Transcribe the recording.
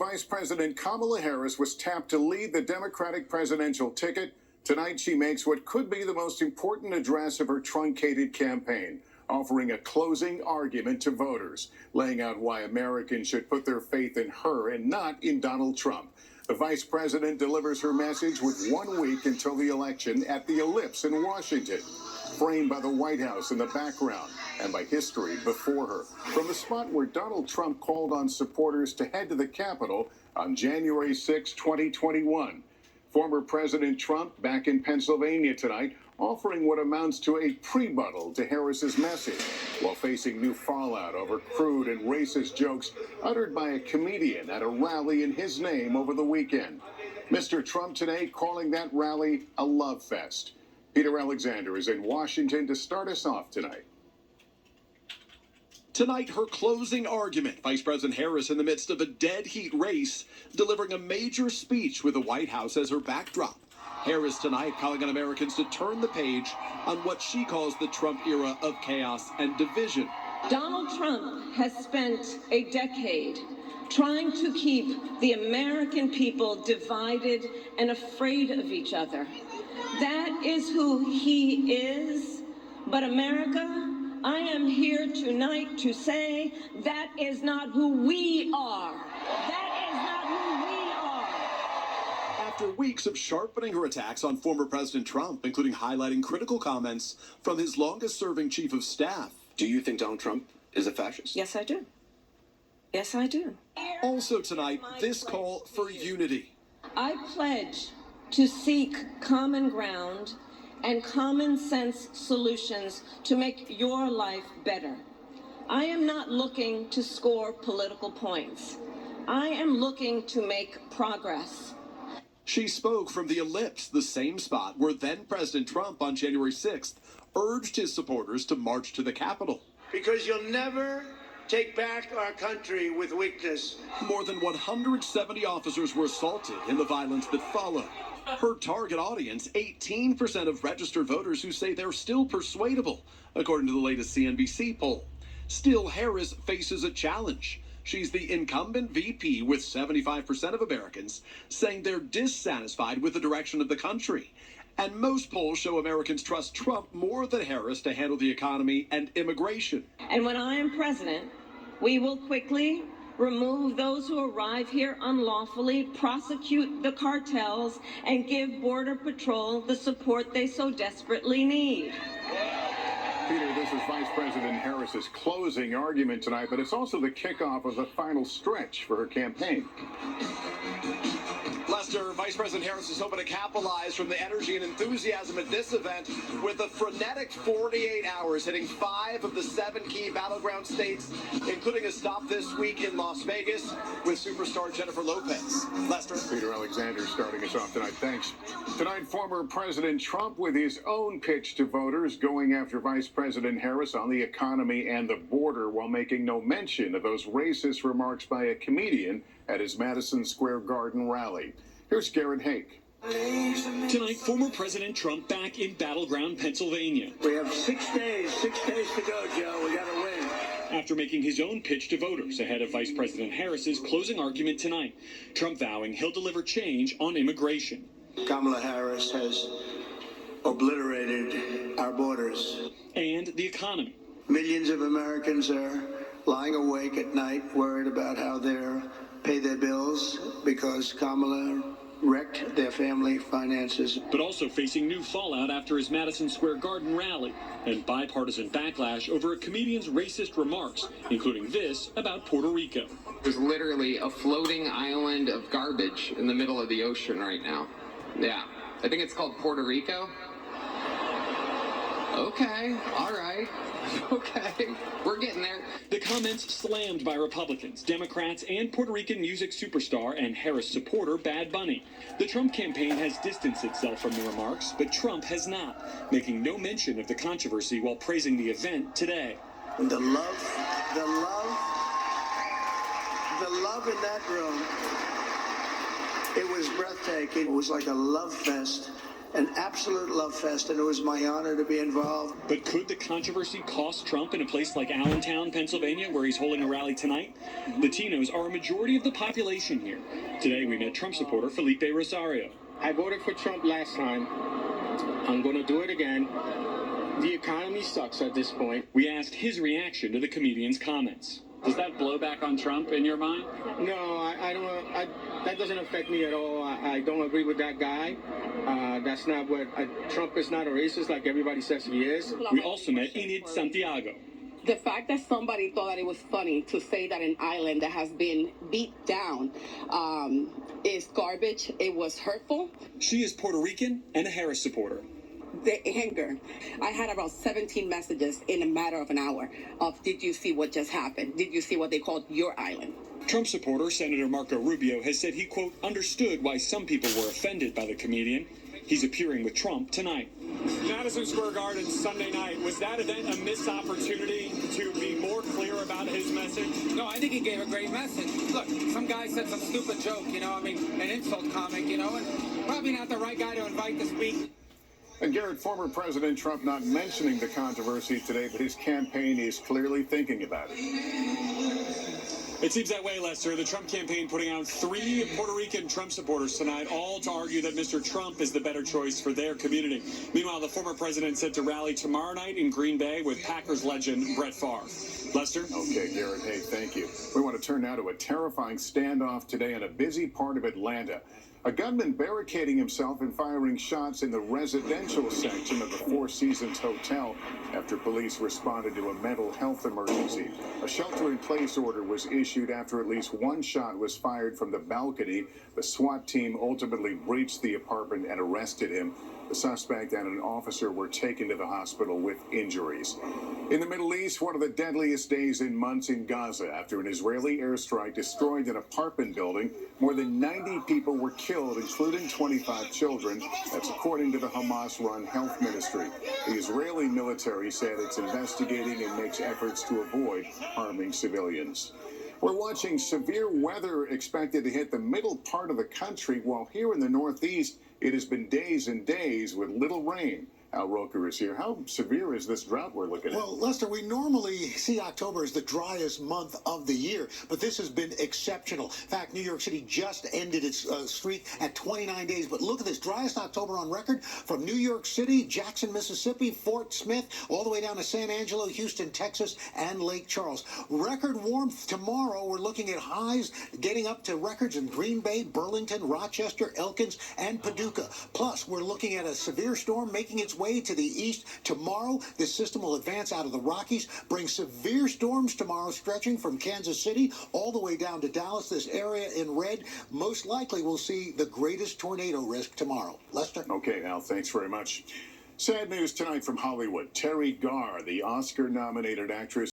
Vice President Kamala Harris was tapped to lead the Democratic presidential ticket. Tonight, she makes what could be the most important address of her truncated campaign, offering a closing argument to voters, laying out why Americans should put their faith in her and not in Donald Trump. The vice president delivers her message with 1 week until the election at the Ellipse in Washington, framed by the White House in the background and by history before her. From the spot where Donald Trump called on supporters to head to the Capitol on January 6, 2021. Former President Trump back in Pennsylvania tonight, offering what amounts to a prebuttal to Harris's message, while facing new fallout over crude and racist jokes uttered by a comedian at a rally in his name over the weekend. Mr. Trump today calling that rally a love fest. Peter Alexander is in Washington to start us off tonight. Tonight, her closing argument. Vice President Harris in the midst of a dead heat race, delivering a major speech with the White House as her backdrop. Harris tonight calling on Americans to turn the page on what she calls the Trump era of chaos and division. Donald Trump has spent a decade trying to keep the American people divided and afraid of each other. That is who he is. But America, I am here tonight to say that is not who we are. That is not who we are. After weeks of sharpening her attacks on former President Trump, including highlighting critical comments from his longest-serving chief of staff. Do you think Donald Trump is a fascist? Yes, I do. Yes, I do. Also tonight, this call for unity. I pledge to seek common ground and common sense solutions to make your life better. I am not looking to score political points. I am looking to make progress. She spoke from the Ellipse, the same spot where then President Trump on January 6th urged his supporters to march to the Capitol. Because you'll never take back our country with weakness. More than 170 officers were assaulted in the violence that followed. Her target audience, 18% of registered voters who say they're still persuadable, according to the latest CNBC poll. Still, Harris faces a challenge. She's the incumbent VP with 75% of Americans saying they're dissatisfied with the direction of the country. And most polls show Americans trust Trump more than Harris to handle the economy and immigration. And when I am president, we will quickly remove those who arrive here unlawfully, prosecute the cartels, and give Border Patrol the support they so desperately need. Peter, this is Vice President Harris's closing argument tonight, but it's also the kickoff of the final stretch for her campaign. Lester, Vice President Harris is hoping to capitalize from the energy and enthusiasm at this event with a frenetic 48 hours, hitting 5 of the 7 key battleground states, including a stop this week in Las Vegas with superstar Jennifer Lopez. Lester. Peter Alexander starting us off tonight. Thanks. Tonight, former President Trump with his own pitch to voters, going after Vice President Harris on the economy and the border while making no mention of those racist remarks by a comedian at his Madison Square Garden rally. Here's Garrett Hake. Tonight, former President Trump back in battleground Pennsylvania. We have 6 days to go, Joe. We got to win. After making his own pitch to voters ahead of Vice President Harris's closing argument tonight, Trump vowing he'll deliver change on immigration. Kamala Harris has obliterated our borders. And the economy. Millions of Americans are lying awake at night worried about how they'll pay their bills because Kamala wrecked their family finances. But also facing new fallout after his Madison Square Garden rally and bipartisan backlash over a comedian's racist remarks, including this about Puerto Rico. There's literally a floating island of garbage in the middle of the ocean right now. Yeah, I think it's called Puerto Rico. Okay, all right. Okay, we're getting there. The comments slammed by Republicans, Democrats, and Puerto Rican music superstar and Harris supporter Bad Bunny. The Trump campaign has distanced itself from the remarks, but Trump has not, making no mention of the controversy while praising the event today. The love in that room, it was breathtaking. It was like a love fest. an absolute love fest, and it was my honor to be involved. But could the controversy cost Trump in a place like Allentown, Pennsylvania, where he's holding a rally tonight? Latinos are a majority of the population here. Today we met Trump supporter Felipe Rosario. I voted for Trump last time. I'm going to do it again. The economy sucks at this point. We asked his reaction to the comedian's comments. Does that blow back on Trump in your mind? No, I don't. That doesn't affect me at all. I don't agree with that guy. That's not what Trump is not a racist like everybody says he is. We also met Enid Santiago. The fact that somebody thought that it was funny to say that an island that has been beat down is garbage, it was hurtful. She is Puerto Rican and a Harris supporter. The anger. I had about 17 messages in a matter of an hour of, did you see what just happened? Did you see what they called your island? Trump supporter Senator Marco Rubio has said he, quote, understood why some people were offended by the comedian. He's appearing with Trump tonight. Madison Square Garden Sunday night, was that event a missed opportunity to be more clear about his message? No, I think he gave a great message. Look, some guy said some stupid joke, an insult comic, and probably not the right guy to invite to speak. And Garrett, former President Trump not mentioning the controversy today, but his campaign is clearly thinking about it. It seems that way, Lester. The Trump campaign putting out 3 Puerto Rican Trump supporters tonight, all to argue that Mr. Trump is the better choice for their community. Meanwhile, the former president set to rally tomorrow night in Green Bay with Packers legend Brett Favre. Lester? Okay, Garrett, hey, thank you. We want to turn now to a terrifying standoff today in a busy part of Atlanta. A gunman barricading himself and firing shots in the residential section of the Four Seasons Hotel after police responded to a mental health emergency. A shelter-in-place order was issued after at least one shot was fired from the balcony. The SWAT team ultimately breached the apartment and arrested him. The suspect and an officer were taken to the hospital with injuries. In the Middle East, one of the deadliest days in months in Gaza after an Israeli airstrike destroyed an apartment building. More than 90 people were killed, including 25 children. That's according to the Hamas-run health ministry. The Israeli military said it's investigating and makes efforts to avoid harming civilians. We're watching severe weather expected to hit the middle part of the country, while here in the Northeast, it has been days and days with little rain. Al Roker is here. How severe is this drought we're looking at? Well, Lester, we normally see October as the driest month of the year, but this has been exceptional. In fact, New York City just ended its streak at 29 days. But look at this, driest October on record from New York City, Jackson, Mississippi, Fort Smith, all the way down to San Angelo, Houston, Texas, and Lake Charles. Record warmth tomorrow. We're looking at highs getting up to records in Green Bay, Burlington, Rochester, Elkins, and Paducah. Plus, we're looking at a severe storm making its way to the east tomorrow. This system will advance out of the Rockies, bring severe storms tomorrow stretching from Kansas City all the way down to Dallas. This area in red most likely will see the greatest tornado risk tomorrow. Lester? Okay, Al, thanks very much. Sad news tonight from Hollywood. Terry Garr, the Oscar-nominated actress